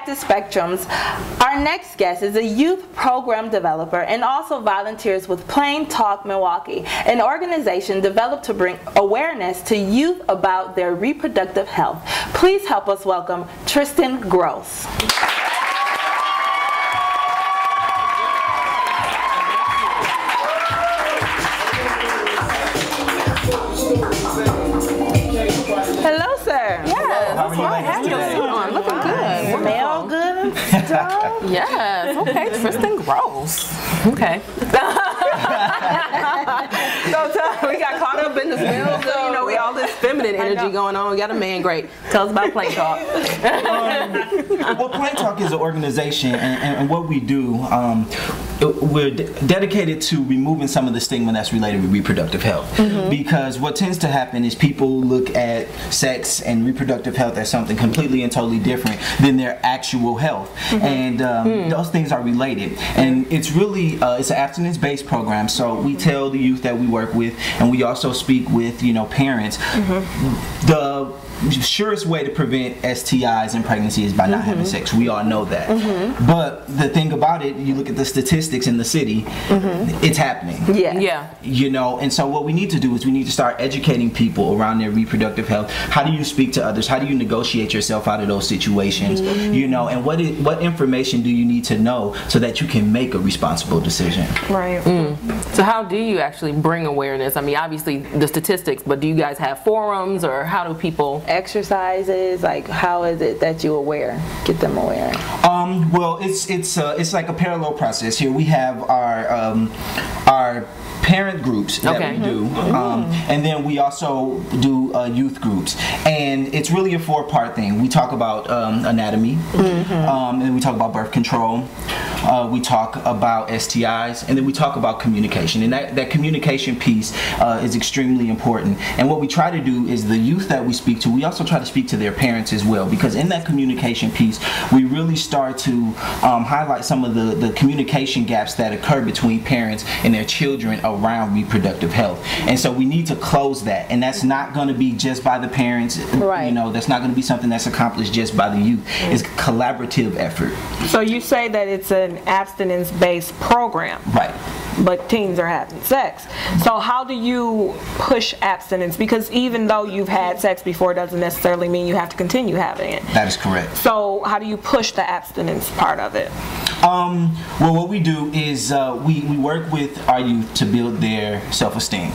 back to Spectrums. Our next guest is a youth program developer and also volunteers with Plain Talk Milwaukee, an organization developed to bring awareness to youth about their reproductive health. Please help us welcome Tristian Gross. Hello, sir. Yes, that's why I had your suit on. Looking good. Smell good and stuff. Yes, okay. Tristian Gross. Okay. So we got caught up in the smell. So, you know, we all this feminine energy going on. We got a man. Great. Tell us about Plain Talk. Well, Plain Talk is an organization, and what we do, we're dedicated to removing some of the stigma that's related with reproductive health. Because what tends to happen is people look at sex and reproductive health as something completely and totally different than their actual health, and those things are related. And it's really it's an abstinence-based program. So we tell the youth that we work with, and we also speak with parents. The surest way to prevent STIs and pregnancy is by not having sex. We all know that. But the thing about it, you look at the statistics in the city, it's happening. Yeah. And so what we need to do is we need to start educating people around their reproductive health. How do you speak to others? How do you negotiate yourself out of those situations? And what information do you need to know so that you can make a responsible decision? Right. So how do you actually bring awareness? I mean, obviously the statistics, but do you guys have forums, or how do people... Exercises, like how is it that you get them aware? Well, it's like a parallel process. Here we have our parent groups that we do, and then we also do youth groups, and it's really a four-part thing. We talk about anatomy, and then we talk about birth control, we talk about STIs, and then we talk about communication, and that communication piece is extremely important. And what we try to do is the youth that we speak to, we also try to speak to their parents as well, because in that communication piece we really start to highlight some of the communication gaps that occur between parents and their children around reproductive health. And so we need to close that, and that's not going to be just by the parents, right. That's not going to be something that's accomplished just by the youth. It's a collaborative effort. So you say that it's an abstinence-based program, right? But teens are having sex. So how do you push abstinence? Because even though you've had sex before, doesn't necessarily mean you have to continue having it. That is correct. So how do you push the abstinence part of it? Well, what we do is we work with our youth to build their self-esteem.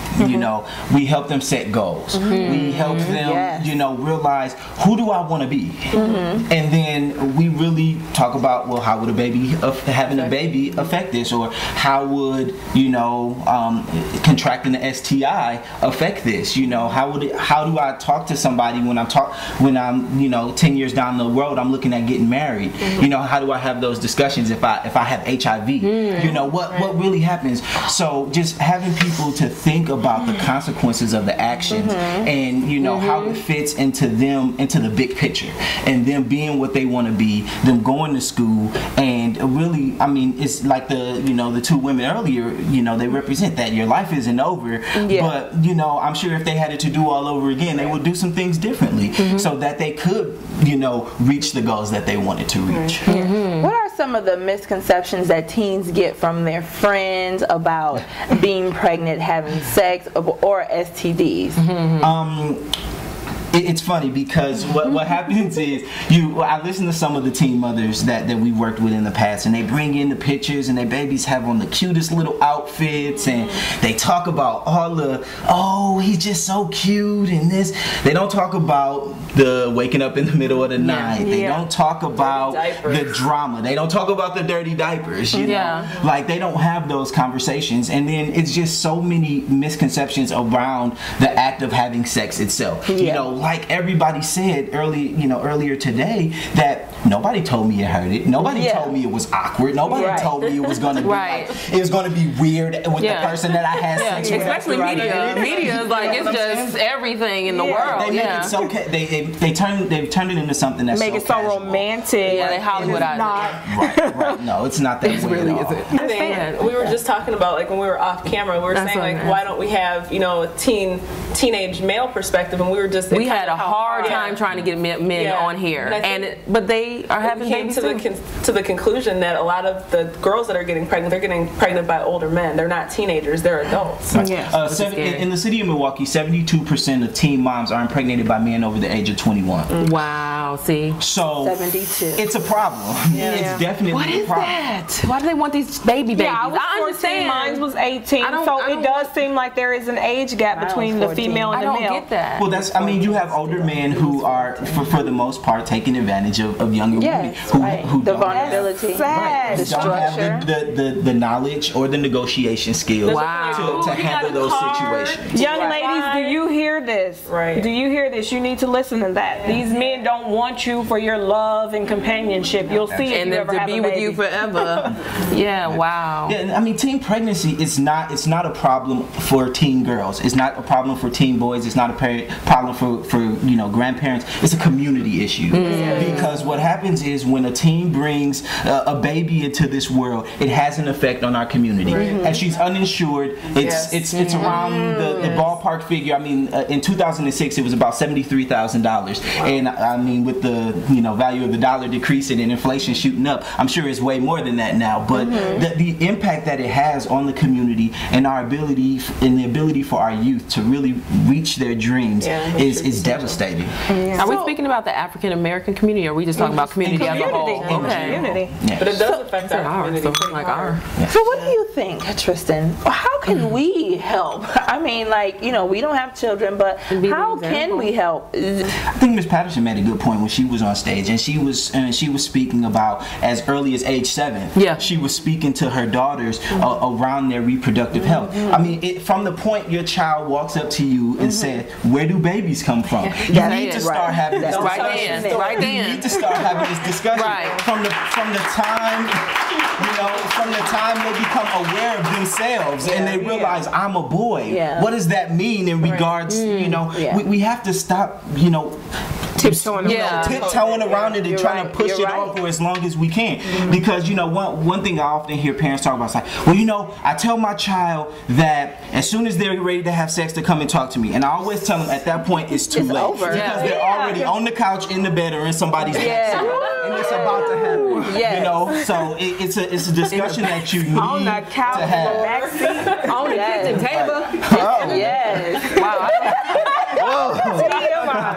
We help them set goals. We help them, realize, who do I want to be? And then we really talk about, well, how would having a baby affect this, or how would contracting the STI affect this? How do I talk to somebody when I'm 10 years down the road, I'm looking at getting married? How do I have those discussions if I have HIV? What really happens? So just having people to think about the consequences of the actions, and how it fits into the big picture, and them being what they want to be, them going to school, and really, I mean, it's like the two women earlier, they represent that your life isn't over, but I'm sure if they had it to do all over again, they would do some things differently, so that they could reach the goals that they wanted to reach. What are some of the misconceptions that teens get from their friends about being pregnant, having sex, or STDs? It's funny because what happens is I listen to some of the teen mothers that we worked with in the past, and they bring in the pictures, and their babies have on the cutest little outfits, and they talk about all the, oh, he's just so cute, and this. They don't talk about the waking up in the middle of the night. They don't talk about the drama. They don't talk about the dirty diapers. Like, they don't have those conversations, and then it's just so many misconceptions around the act of having sex itself. Like everybody said earlier today, that nobody told me it hurted. Nobody told me it was awkward. Nobody told me it was going to be it was going to be weird with the person that I had sex with. Especially media. Media is like, it's just everything in the world. They make it so they've turned it into something that's make it so romantic. They Hollywoodized it. Right. No, it's not that way really at all. I think we were just talking about, like, when we were off camera, we were saying, like, why don't we have a teenage male perspective, and we were just had a hard time trying to get men on here, but they are having babies too. To the conclusion that a lot of the girls that are getting pregnant, they're getting pregnant by older men. They're not teenagers, they're adults. Right. In the city of Milwaukee, 72% of teen moms are impregnated by men over the age of 21. Wow, see? So 72. It's a problem. It's definitely a problem. What is that? Why do they want these babies? Yeah, I was 14, understand. mine was 18, so it does seem like there is an age gap between the female and the male. I don't get that. Well, you have older men who are, for the most part, taking advantage of younger women who the don't vulnerability, the structure, the knowledge or the negotiation skills to handle those situations. Young ladies, do you hear this? Right. Do you hear this? You need to listen to that. These men don't want you for your love and companionship. You'll see if you ever have a baby. And to be with you forever. Wow. Yeah, I mean, teen pregnancy is not a problem for teen girls. It's not a problem for teen boys. It's not a problem for grandparents. It's a community issue. Because what happens is when a teen brings a baby into this world, it has an effect on our community. As she's uninsured, it's around the ballpark figure. I mean, in 2006 it was about $73,000, and I mean with the value of the dollar decreasing and inflation shooting up, I'm sure it's way more than that now. But the impact that it has on the community and our ability and the ability for our youth to really reach their dreams is devastating. Are we speaking about the African American community, or are we just talking about community as a whole? Community. But it does affect our community. So what do you think, Tristan? How can we help? I mean, we don't have children, but how can we help? I think Ms. Patterson made a good point when she was on stage, and she was speaking about as early as age 7. Yeah. She was speaking to her daughters around their reproductive health. I mean, from the point your child walks up to you and says, "Where do babies come from?" You need to start having this discussion. You need to start having this discussion from the time they become aware of themselves and they realize I'm a boy. What does that mean in regards? We have to stop. Tiptoeing around it and trying to push it off for as long as we can. Because one thing I often hear parents talk about is like, well, I tell my child that as soon as they're ready to have sex, to come and talk to me, and I always tell them at that point it's too late over. because they're already on the couch, in the bed, or in somebody's bed, and it's about to happen. So it's a discussion that you need on the couch, to have. the back seat, on the kitchen table. Wow.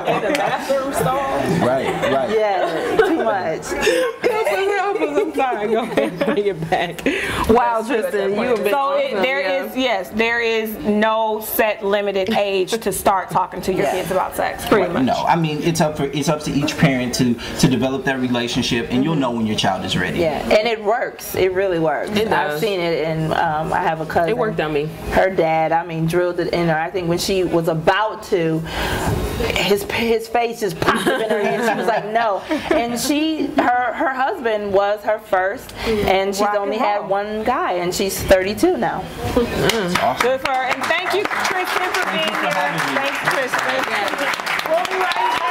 In the bathroom stall. Right. Yeah, too much. I'm sorry, go ahead and bring it back. Wow, Tristan, you have been awesome. There is no set limited age to start talking to your kids about sex, pretty much. No, I mean it's up to each parent to develop that relationship, and you'll know when your child is ready. Yeah, and it works. It really works. I've seen it, and I have a cousin. It worked on me. Her dad, drilled it in her. I think when she was about to, his face just popped up in her head. She was like, no. And her husband was her first, and she's only had one guy, and she's 32 now. Awesome. Good for her. And thank you, Tristan, for being here. Thanks, Tristan. We'll be right back.